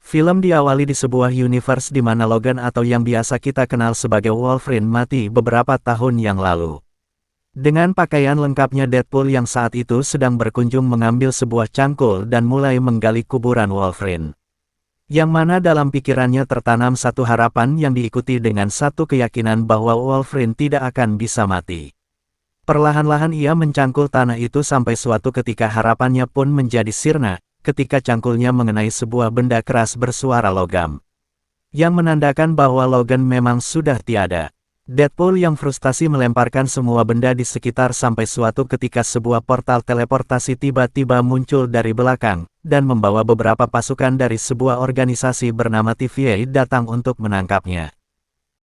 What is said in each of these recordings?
Film diawali di sebuah universe di mana Logan atau yang biasa kita kenal sebagai Wolverine mati beberapa tahun yang lalu. Dengan pakaian lengkapnya Deadpool yang saat itu sedang berkunjung mengambil sebuah cangkul dan mulai menggali kuburan Wolverine. Yang mana dalam pikirannya tertanam satu harapan yang diikuti dengan satu keyakinan bahwa Wolverine tidak akan bisa mati. Perlahan-lahan ia mencangkul tanah itu sampai suatu ketika harapannya pun menjadi sirna, ketika cangkulnya mengenai sebuah benda keras bersuara logam. Yang menandakan bahwa Logan memang sudah tiada. Deadpool yang frustasi melemparkan semua benda di sekitar sampai suatu ketika sebuah portal teleportasi tiba-tiba muncul dari belakang, dan membawa beberapa pasukan dari sebuah organisasi bernama TVA datang untuk menangkapnya.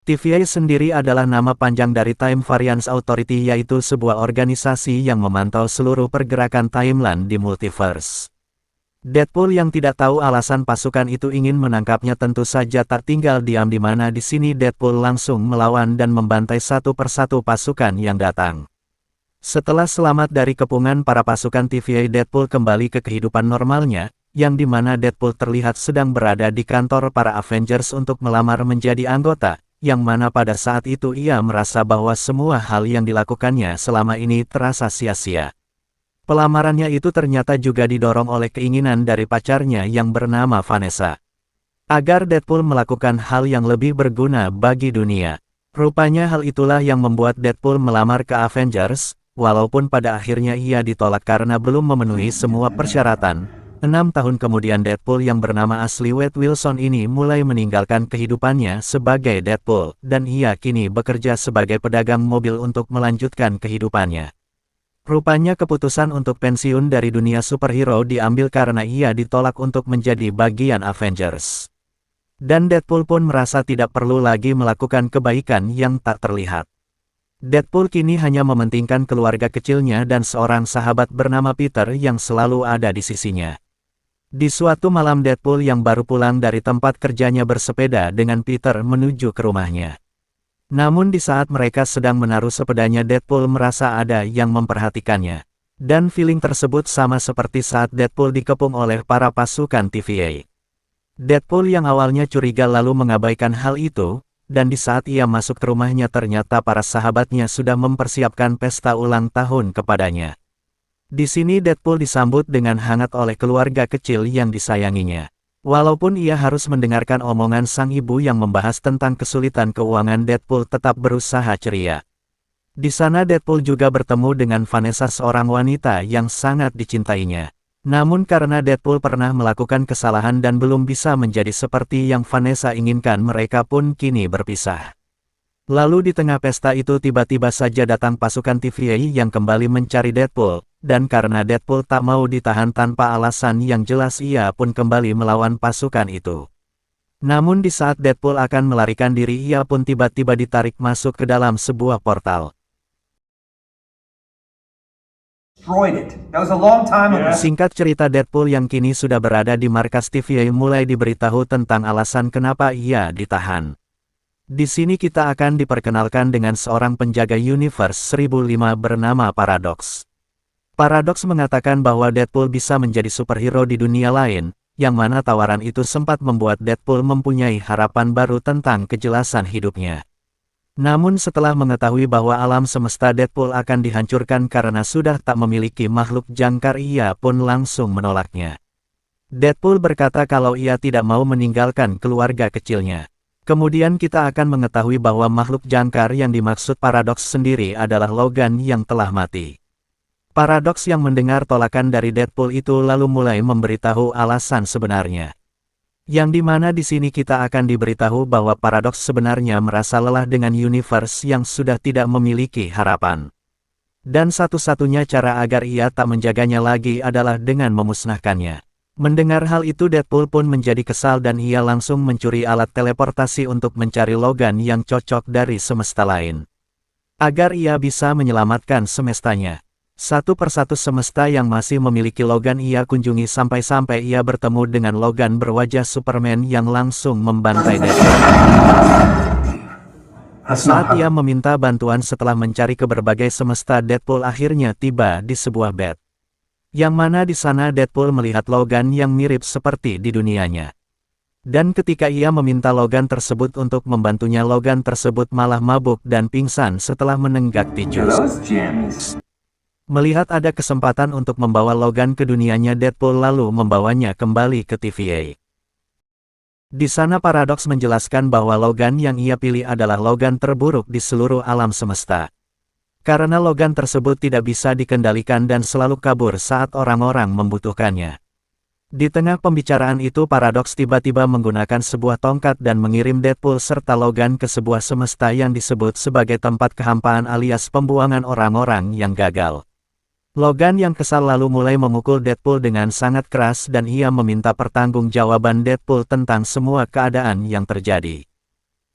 TVA sendiri adalah nama panjang dari Time Variance Authority, yaitu sebuah organisasi yang memantau seluruh pergerakan timeline di multiverse. Deadpool yang tidak tahu alasan pasukan itu ingin menangkapnya tentu saja tak tinggal diam di mana di sini Deadpool langsung melawan dan membantai satu persatu pasukan yang datang. Setelah selamat dari kepungan para pasukan TVA, Deadpool kembali ke kehidupan normalnya, yang di mana Deadpool terlihat sedang berada di kantor para Avengers untuk melamar menjadi anggota, yang mana pada saat itu ia merasa bahwa semua hal yang dilakukannya selama ini terasa sia-sia. Pelamarannya itu ternyata juga didorong oleh keinginan dari pacarnya yang bernama Vanessa. Agar Deadpool melakukan hal yang lebih berguna bagi dunia. Rupanya hal itulah yang membuat Deadpool melamar ke Avengers, walaupun pada akhirnya ia ditolak karena belum memenuhi semua persyaratan. 6 tahun kemudian Deadpool yang bernama asli Wade Wilson ini mulai meninggalkan kehidupannya sebagai Deadpool, dan ia kini bekerja sebagai pedagang mobil untuk melanjutkan kehidupannya. Rupanya keputusan untuk pensiun dari dunia superhero diambil karena ia ditolak untuk menjadi bagian Avengers. Dan Deadpool pun merasa tidak perlu lagi melakukan kebaikan yang tak terlihat. Deadpool kini hanya mementingkan keluarga kecilnya dan seorang sahabat bernama Peter yang selalu ada di sisinya. Di suatu malam Deadpool yang baru pulang dari tempat kerjanya bersepeda dengan Peter menuju ke rumahnya. Namun di saat mereka sedang menaruh sepedanya Deadpool merasa ada yang memperhatikannya. Dan feeling tersebut sama seperti saat Deadpool dikepung oleh para pasukan TVA. Deadpool yang awalnya curiga lalu mengabaikan hal itu, dan di saat ia masuk ke rumahnya ternyata para sahabatnya sudah mempersiapkan pesta ulang tahun kepadanya. Di sini Deadpool disambut dengan hangat oleh keluarga kecil yang disayanginya. Walaupun ia harus mendengarkan omongan sang ibu yang membahas tentang kesulitan keuangan, Deadpool tetap berusaha ceria. Di sana Deadpool juga bertemu dengan Vanessa, seorang wanita yang sangat dicintainya. Namun karena Deadpool pernah melakukan kesalahan dan belum bisa menjadi seperti yang Vanessa inginkan, mereka pun kini berpisah. Lalu di tengah pesta itu tiba-tiba saja datang pasukan TVA yang kembali mencari Deadpool. Dan karena Deadpool tak mau ditahan tanpa alasan yang jelas, ia pun kembali melawan pasukan itu. Namun di saat Deadpool akan melarikan diri, ia pun tiba-tiba ditarik masuk ke dalam sebuah portal. Singkat cerita, Deadpool yang kini sudah berada di markas TVA mulai diberitahu tentang alasan kenapa ia ditahan. Di sini kita akan diperkenalkan dengan seorang penjaga Universe 1005 bernama Paradox. Paradox mengatakan bahwa Deadpool bisa menjadi superhero di dunia lain, yang mana tawaran itu sempat membuat Deadpool mempunyai harapan baru tentang kejelasan hidupnya. Namun setelah mengetahui bahwa alam semesta Deadpool akan dihancurkan karena sudah tak memiliki makhluk jangkar, ia pun langsung menolaknya. Deadpool berkata kalau ia tidak mau meninggalkan keluarga kecilnya. Kemudian kita akan mengetahui bahwa makhluk jangkar yang dimaksud Paradox sendiri adalah Logan yang telah mati. Paradox yang mendengar tolakan dari Deadpool itu lalu mulai memberitahu alasan sebenarnya. Yang dimana di sini kita akan diberitahu bahwa Paradox sebenarnya merasa lelah dengan universe yang sudah tidak memiliki harapan. Dan satu-satunya cara agar ia tak menjaganya lagi adalah dengan memusnahkannya. Mendengar hal itu Deadpool pun menjadi kesal dan ia langsung mencuri alat teleportasi untuk mencari Logan yang cocok dari semesta lain. Agar ia bisa menyelamatkan semestanya. Satu persatu semesta yang masih memiliki Logan ia kunjungi sampai-sampai ia bertemu dengan Logan berwajah Superman yang langsung membantai Deadpool. Saat ia meminta bantuan setelah mencari ke berbagai semesta, Deadpool akhirnya tiba di sebuah bed. Yang mana di sana Deadpool melihat Logan yang mirip seperti di dunianya. Dan ketika ia meminta Logan tersebut untuk membantunya, Logan tersebut malah mabuk dan pingsan setelah menenggak tikus. Melihat ada kesempatan untuk membawa Logan ke dunianya, Deadpool lalu membawanya kembali ke TVA. Di sana Paradox menjelaskan bahwa Logan yang ia pilih adalah Logan terburuk di seluruh alam semesta. Karena Logan tersebut tidak bisa dikendalikan dan selalu kabur saat orang-orang membutuhkannya. Di tengah pembicaraan itu Paradox tiba-tiba menggunakan sebuah tongkat dan mengirim Deadpool serta Logan ke sebuah semesta yang disebut sebagai tempat kehampaan alias pembuangan orang-orang yang gagal. Logan yang kesal lalu mulai memukul Deadpool dengan sangat keras dan ia meminta pertanggungjawaban Deadpool tentang semua keadaan yang terjadi.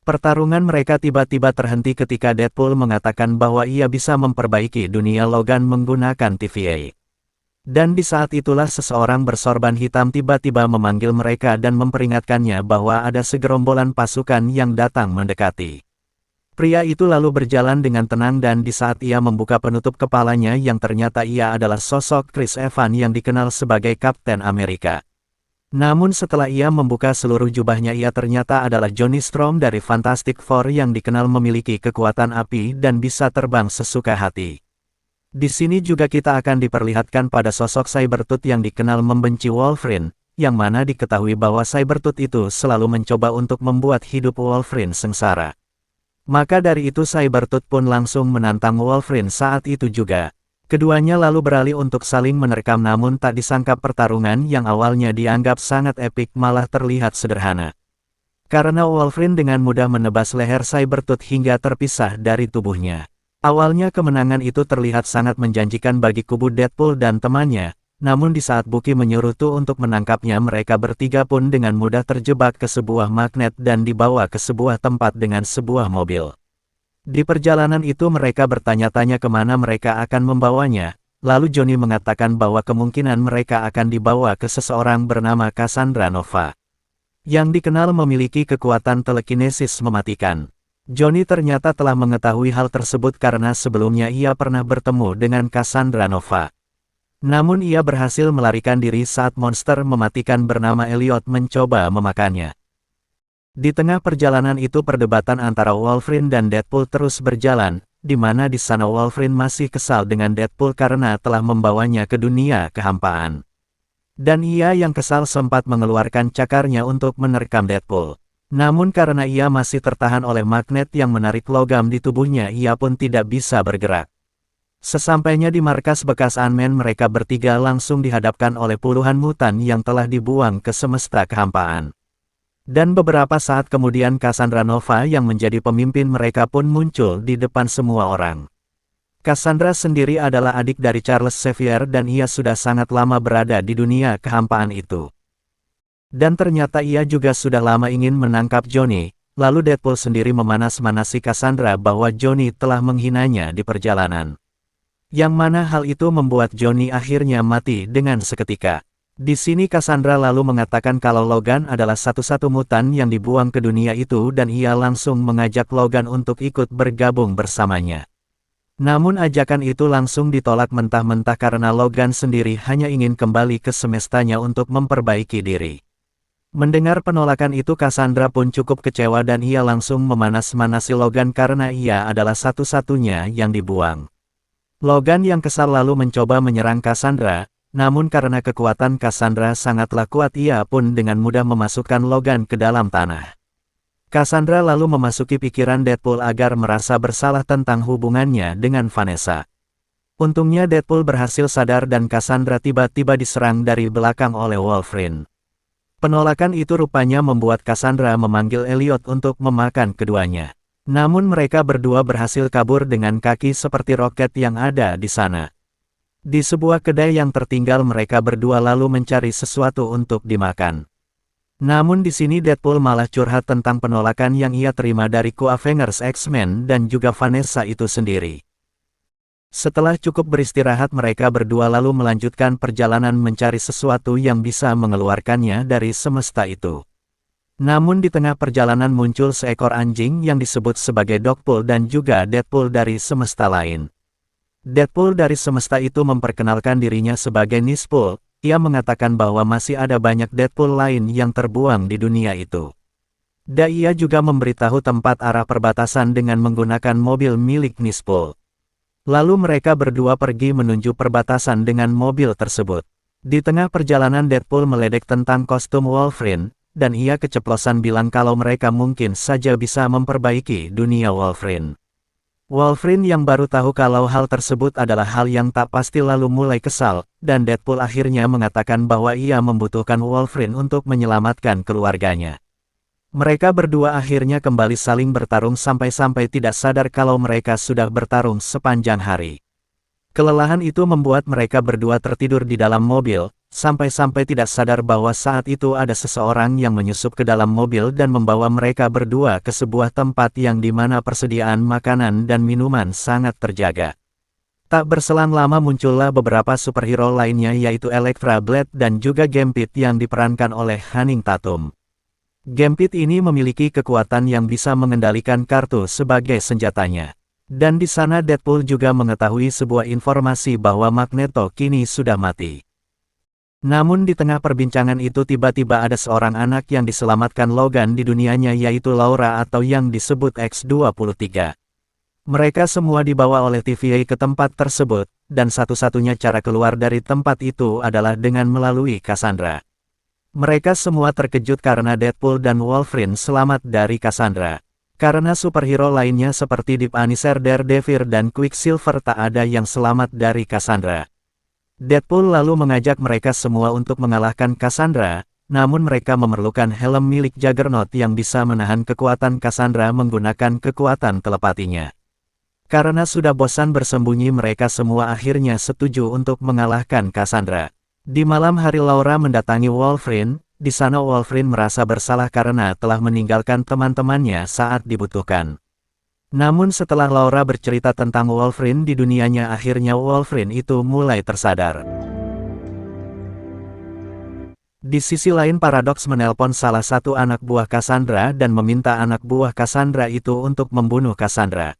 Pertarungan mereka tiba-tiba terhenti ketika Deadpool mengatakan bahwa ia bisa memperbaiki dunia Logan menggunakan TVA. Dan di saat itulah seseorang bersorban hitam tiba-tiba memanggil mereka dan memperingatkannya bahwa ada segerombolan pasukan yang datang mendekati. Pria itu lalu berjalan dengan tenang dan di saat ia membuka penutup kepalanya yang ternyata ia adalah sosok Chris Evans yang dikenal sebagai Kapten Amerika. Namun setelah ia membuka seluruh jubahnya ia ternyata adalah Johnny Storm dari Fantastic Four yang dikenal memiliki kekuatan api dan bisa terbang sesuka hati. Di sini juga kita akan diperlihatkan pada sosok Sabretooth yang dikenal membenci Wolverine, yang mana diketahui bahwa Sabretooth itu selalu mencoba untuk membuat hidup Wolverine sengsara. Maka dari itu Sabretooth pun langsung menantang Wolverine saat itu juga. Keduanya lalu beralih untuk saling menerkam namun tak disangka pertarungan yang awalnya dianggap sangat epik malah terlihat sederhana. Karena Wolverine dengan mudah menebas leher Sabretooth hingga terpisah dari tubuhnya. Awalnya kemenangan itu terlihat sangat menjanjikan bagi kubu Deadpool dan temannya, namun di saat Bucky menyuruh Tu untuk menangkapnya mereka bertiga pun dengan mudah terjebak ke sebuah magnet dan dibawa ke sebuah tempat dengan sebuah mobil. Di perjalanan itu mereka bertanya-tanya kemana mereka akan membawanya, lalu Johnny mengatakan bahwa kemungkinan mereka akan dibawa ke seseorang bernama Cassandra Nova, yang dikenal memiliki kekuatan telekinesis mematikan. Johnny ternyata telah mengetahui hal tersebut karena sebelumnya ia pernah bertemu dengan Cassandra Nova. Namun ia berhasil melarikan diri saat monster mematikan bernama Elliot mencoba memakannya. Di tengah perjalanan itu perdebatan antara Wolverine dan Deadpool terus berjalan, di mana di sana Wolverine masih kesal dengan Deadpool karena telah membawanya ke dunia kehampaan. Dan ia yang kesal sempat mengeluarkan cakarnya untuk menerkam Deadpool. Namun karena ia masih tertahan oleh magnet yang menarik logam di tubuhnya ia pun tidak bisa bergerak. Sesampainya di markas bekas Ant-Man mereka bertiga langsung dihadapkan oleh puluhan mutan yang telah dibuang ke semesta kehampaan. Dan beberapa saat kemudian Cassandra Nova yang menjadi pemimpin mereka pun muncul di depan semua orang. Cassandra sendiri adalah adik dari Charles Xavier dan ia sudah sangat lama berada di dunia kehampaan itu. Dan ternyata ia juga sudah lama ingin menangkap Johnny, lalu Deadpool sendiri memanas-manasi Cassandra bahwa Johnny telah menghinanya di perjalanan. Yang mana hal itu membuat Johnny akhirnya mati dengan seketika. Di sini Cassandra lalu mengatakan kalau Logan adalah satu-satu mutan yang dibuang ke dunia itu dan ia langsung mengajak Logan untuk ikut bergabung bersamanya. Namun ajakan itu langsung ditolak mentah-mentah karena Logan sendiri hanya ingin kembali ke semestanya untuk memperbaiki diri. Mendengar penolakan itu Cassandra pun cukup kecewa dan ia langsung memanas-manasi Logan karena ia adalah satu-satunya yang dibuang. Logan yang kesal lalu mencoba menyerang Cassandra, namun karena kekuatan Cassandra sangatlah kuat ia pun dengan mudah memasukkan Logan ke dalam tanah. Cassandra lalu memasuki pikiran Deadpool agar merasa bersalah tentang hubungannya dengan Vanessa. Untungnya Deadpool berhasil sadar dan Cassandra tiba-tiba diserang dari belakang oleh Wolverine. Penolakan itu rupanya membuat Cassandra memanggil Elliot untuk memakan keduanya. Namun mereka berdua berhasil kabur dengan kaki seperti roket yang ada di sana. Di sebuah kedai yang tertinggal mereka berdua lalu mencari sesuatu untuk dimakan. Namun di sini Deadpool malah curhat tentang penolakan yang ia terima dari co-Avengers X-Men dan juga Vanessa itu sendiri. Setelah cukup beristirahat mereka berdua lalu melanjutkan perjalanan mencari sesuatu yang bisa mengeluarkannya dari semesta itu. Namun di tengah perjalanan muncul seekor anjing yang disebut sebagai Dogpool dan juga Deadpool dari semesta lain. Deadpool dari semesta itu memperkenalkan dirinya sebagai Nispool, ia mengatakan bahwa masih ada banyak Deadpool lain yang terbuang di dunia itu. Dan ia juga memberitahu tempat arah perbatasan dengan menggunakan mobil milik Nispool. Lalu mereka berdua pergi menuju perbatasan dengan mobil tersebut. Di tengah perjalanan Deadpool meledek tentang kostum Wolverine, dan ia keceplosan bilang kalau mereka mungkin saja bisa memperbaiki dunia Wolverine. Wolverine yang baru tahu kalau hal tersebut adalah hal yang tak pasti lalu mulai kesal, dan Deadpool akhirnya mengatakan bahwa ia membutuhkan Wolverine untuk menyelamatkan keluarganya. Mereka berdua akhirnya kembali saling bertarung sampai-sampai tidak sadar kalau mereka sudah bertarung sepanjang hari. Kelelahan itu membuat mereka berdua tertidur di dalam mobil, sampai-sampai tidak sadar bahwa saat itu ada seseorang yang menyusup ke dalam mobil dan membawa mereka berdua ke sebuah tempat yang di mana persediaan makanan dan minuman sangat terjaga. Tak berselang lama muncullah beberapa superhero lainnya yaitu Elektra Blade dan juga Gambit yang diperankan oleh Channing Tatum. Gambit ini memiliki kekuatan yang bisa mengendalikan kartu sebagai senjatanya. Dan di sana Deadpool juga mengetahui sebuah informasi bahwa Magneto kini sudah mati. Namun di tengah perbincangan itu tiba-tiba ada seorang anak yang diselamatkan Logan di dunianya yaitu Laura atau yang disebut X-23. Mereka semua dibawa oleh TVA ke tempat tersebut, dan satu-satunya cara keluar dari tempat itu adalah dengan melalui Cassandra. Mereka semua terkejut karena Deadpool dan Wolverine selamat dari Cassandra. Karena superhero lainnya seperti The Punisher, Daredevil dan Quicksilver tak ada yang selamat dari Cassandra. Deadpool lalu mengajak mereka semua untuk mengalahkan Cassandra, namun mereka memerlukan helm milik Juggernaut yang bisa menahan kekuatan Cassandra menggunakan kekuatan telepatinya. Karena sudah bosan bersembunyi mereka semua akhirnya setuju untuk mengalahkan Cassandra. Di malam hari Laura mendatangi Wolverine. Di sana Wolverine merasa bersalah karena telah meninggalkan teman-temannya saat dibutuhkan. Namun setelah Laura bercerita tentang Wolverine di dunianya akhirnya Wolverine itu mulai tersadar. Di sisi lain Paradox menelpon salah satu anak buah Cassandra dan meminta anak buah Cassandra itu untuk membunuh Cassandra.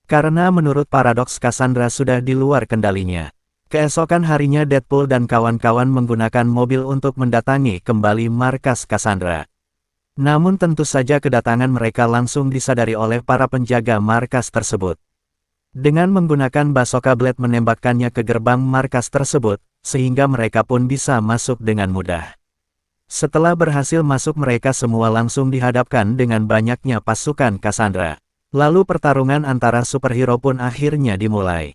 Karena menurut Paradox Cassandra sudah di luar kendalinya. Keesokan harinya Deadpool dan kawan-kawan menggunakan mobil untuk mendatangi kembali markas Cassandra. Namun tentu saja kedatangan mereka langsung disadari oleh para penjaga markas tersebut. Dengan menggunakan Bazooka Blade menembakkannya ke gerbang markas tersebut, sehingga mereka pun bisa masuk dengan mudah. Setelah berhasil masuk mereka semua langsung dihadapkan dengan banyaknya pasukan Cassandra. Lalu pertarungan antara superhero pun akhirnya dimulai.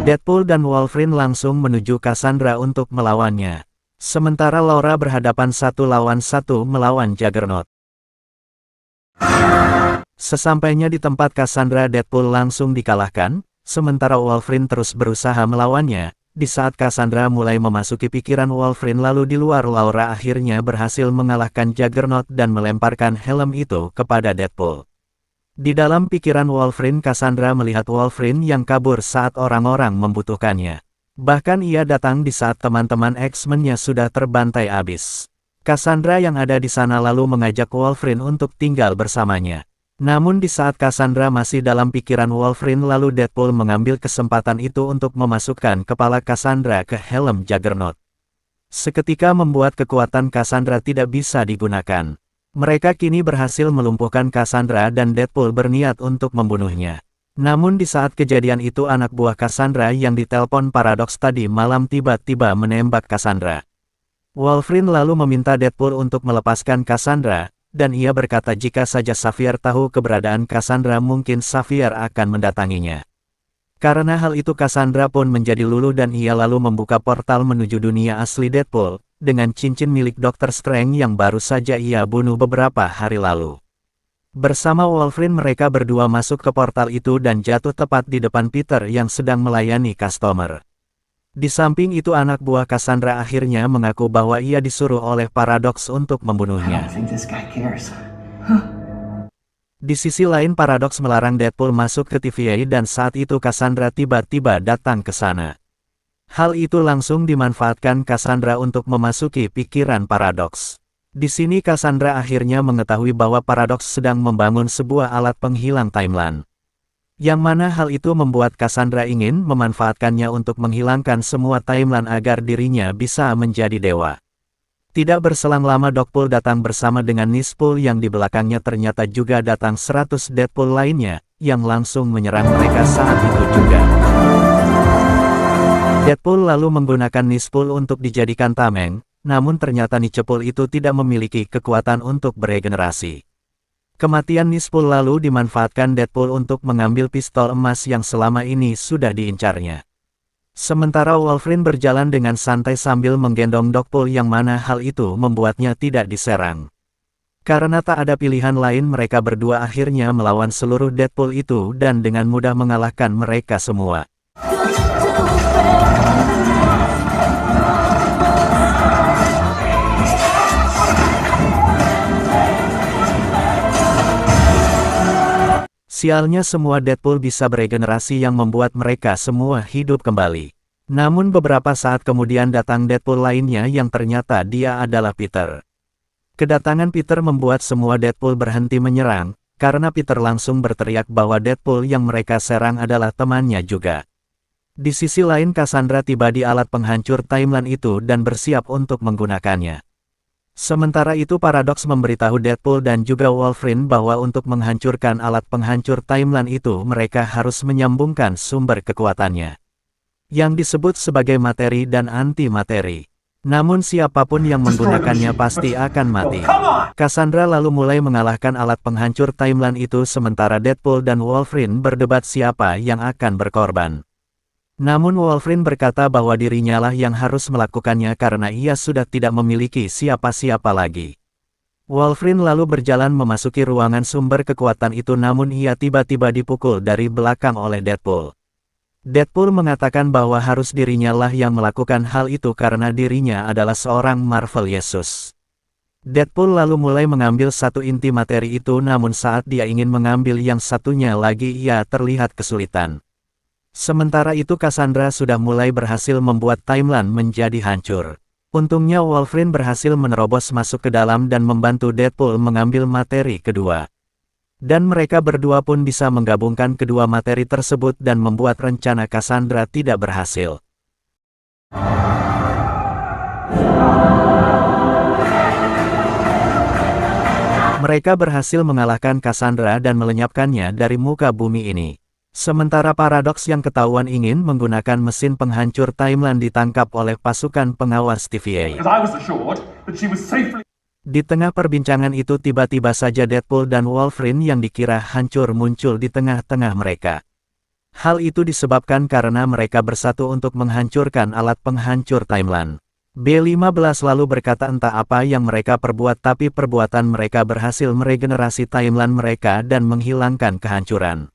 Deadpool dan Wolverine langsung menuju Cassandra untuk melawannya. Sementara Laura berhadapan 1 lawan 1 melawan Juggernaut. Sesampainya di tempat Cassandra Deadpool langsung dikalahkan, sementara Wolverine terus berusaha melawannya. Di saat Cassandra mulai memasuki pikiran Wolverine lalu di luar Laura akhirnya berhasil mengalahkan Juggernaut dan melemparkan helm itu kepada Deadpool. Di dalam pikiran Wolverine Cassandra melihat Wolverine yang kabur saat orang-orang membutuhkannya. Bahkan ia datang di saat teman-teman X-Men-nya sudah terbantai abis. Cassandra yang ada di sana lalu mengajak Wolverine untuk tinggal bersamanya. Namun di saat Cassandra masih dalam pikiran Wolverine lalu Deadpool mengambil kesempatan itu untuk memasukkan kepala Cassandra ke helm Juggernaut. Seketika membuat kekuatan Cassandra tidak bisa digunakan. Mereka kini berhasil melumpuhkan Cassandra dan Deadpool berniat untuk membunuhnya. Namun di saat kejadian itu anak buah Cassandra yang ditelepon Paradox tadi malam tiba-tiba menembak Cassandra. Wolverine lalu meminta Deadpool untuk melepaskan Cassandra, dan ia berkata jika saja Xavier tahu keberadaan Cassandra mungkin Xavier akan mendatanginya. Karena hal itu Cassandra pun menjadi luluh dan ia lalu membuka portal menuju dunia asli Deadpool, dengan cincin milik Dr. Strange yang baru saja ia bunuh beberapa hari lalu. Bersama Wolverine mereka berdua masuk ke portal itu dan jatuh tepat di depan Peter yang sedang melayani customer. Di samping itu anak buah Cassandra akhirnya mengaku bahwa ia disuruh oleh Paradox untuk membunuhnya. Di sisi lain Paradox melarang Deadpool masuk ke TVA dan saat itu Cassandra tiba-tiba datang ke sana. Hal itu langsung dimanfaatkan Cassandra untuk memasuki pikiran Paradox. Di sini Cassandra akhirnya mengetahui bahwa Paradox sedang membangun sebuah alat penghilang timeline. Yang mana hal itu membuat Cassandra ingin memanfaatkannya untuk menghilangkan semua timeline agar dirinya bisa menjadi dewa. Tidak berselang lama Deadpool datang bersama dengan Nispool yang di belakangnya ternyata juga datang 100 Deadpool lainnya, yang langsung menyerang mereka saat itu juga. Deadpool lalu menggunakan Nispool untuk dijadikan tameng, namun ternyata Nicepul itu tidak memiliki kekuatan untuk beregenerasi. Kematian Nispool lalu dimanfaatkan Deadpool untuk mengambil pistol emas yang selama ini sudah diincarnya. Sementara Wolverine berjalan dengan santai sambil menggendong Deadpool yang mana hal itu membuatnya tidak diserang. Karena tak ada pilihan lain mereka berdua akhirnya melawan seluruh Deadpool itu dan dengan mudah mengalahkan mereka semua. Sialnya semua Deadpool bisa beregenerasi yang membuat mereka semua hidup kembali. Namun beberapa saat kemudian datang Deadpool lainnya yang ternyata dia adalah Peter. Kedatangan Peter membuat semua Deadpool berhenti menyerang, karena Peter langsung berteriak bahwa Deadpool yang mereka serang adalah temannya juga. Di sisi lain Cassandra tiba di alat penghancur timeline itu dan bersiap untuk menggunakannya. Sementara itu Paradox memberitahu Deadpool dan juga Wolverine bahwa untuk menghancurkan alat penghancur timeline itu mereka harus menyambungkan sumber kekuatannya. Yang disebut sebagai materi dan antimateri. Namun siapapun yang menggunakannya pasti akan mati. Cassandra lalu mulai mengalahkan alat penghancur timeline itu sementara Deadpool dan Wolverine berdebat siapa yang akan berkorban. Namun Wolverine berkata bahwa dirinya lah yang harus melakukannya karena ia sudah tidak memiliki siapa-siapa lagi. Wolverine lalu berjalan memasuki ruangan sumber kekuatan itu namun ia tiba-tiba dipukul dari belakang oleh Deadpool. Deadpool mengatakan bahwa harus dirinya lah yang melakukan hal itu karena dirinya adalah seorang Marvel Yesus. Deadpool lalu mulai mengambil satu inti materi itu namun saat dia ingin mengambil yang satunya lagi ia terlihat kesulitan. Sementara itu Cassandra sudah mulai berhasil membuat timeline menjadi hancur. Untungnya Wolverine berhasil menerobos masuk ke dalam dan membantu Deadpool mengambil materi kedua. Dan mereka berdua pun bisa menggabungkan kedua materi tersebut dan membuat rencana Cassandra tidak berhasil. Mereka berhasil mengalahkan Cassandra dan melenyapkannya dari muka bumi ini. Sementara Paradox yang ketahuan ingin menggunakan mesin penghancur timeline ditangkap oleh pasukan pengawas TVA. Di tengah perbincangan itu tiba-tiba saja Deadpool dan Wolverine yang dikira hancur muncul di tengah-tengah mereka. Hal itu disebabkan karena mereka bersatu untuk menghancurkan alat penghancur timeline. B-15 lalu berkata entah apa yang mereka perbuat tapi perbuatan mereka berhasil meregenerasi timeline mereka dan menghilangkan kehancuran.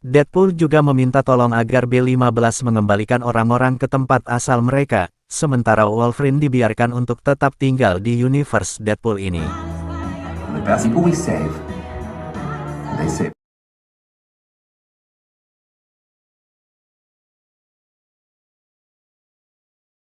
Deadpool juga meminta tolong agar B-15 mengembalikan orang-orang ke tempat asal mereka, sementara Wolverine dibiarkan untuk tetap tinggal di universe Deadpool ini.